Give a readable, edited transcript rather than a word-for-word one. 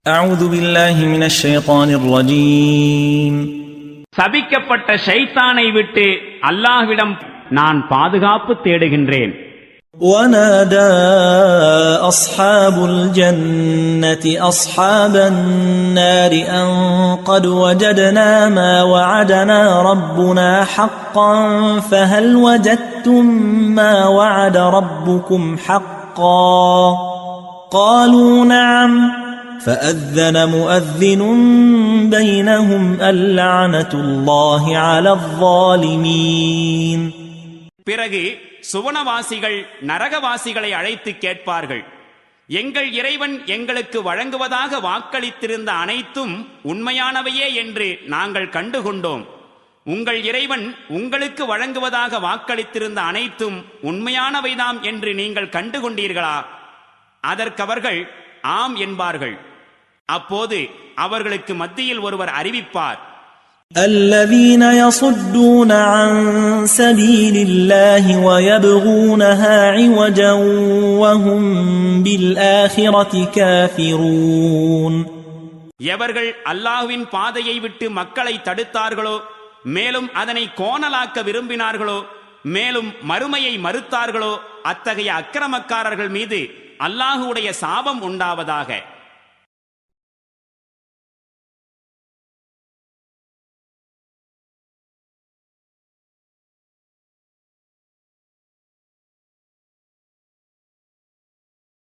أعوذ بالله من الشيطان الرجيم. சபிக்கப்பட்ட ஷைத்தானை விட்டு அல்லாஹ்விடம் நான் பாதுகாப்பு தேடுகின்றேன். ونادى أصحاب الجنة أصحاب النار أن قد وجدنا ما وعدنا ربنا حقا فهل وجدتم ما وعد ربكم حقا قالوا نعم فأذن مؤذن بينهم اللعنة الله على الظالمين. பிறகு சுவனவாசிகள் நரகவாசிகளை அழைத்து கேட்பார்கள், எங்கள் இறைவன் எங்களுக்கு வழங்குவதாக வாக்களித்திருந்த அனைத்தும் உண்மையானவையே என்று நாங்கள் கண்டுகொண்டோம். உங்கள் இறைவன் உங்களுக்கு வழங்குவதாக வாக்களித்திருந்த அனைத்தும் உண்மையானவைதாம் என்று நீங்கள் கண்டுகொண்டீர்களா? அதற்கவர்கள் ஆம் என்பார்கள். அப்போது அவர்களுக்கு மத்தியில் ஒருவர் அறிவிப்பார், الذين يصدون عن سبيل الله ويبغونها عوجا وهم بالآخرة كافرون. எவர்கள் அல்லாஹ்வின் பாதையை விட்டு மக்களை தடுத்தார்களோ, மேலும் அதனை கோணலாக்க விரும்பினார்களோ, மேலும் மறுமையை மறுத்தார்களோ, அத்தகைய அக்கிரமக்காரர்கள் மீது அல்லாஹ்வுடைய சாபம் உண்டாவதாக.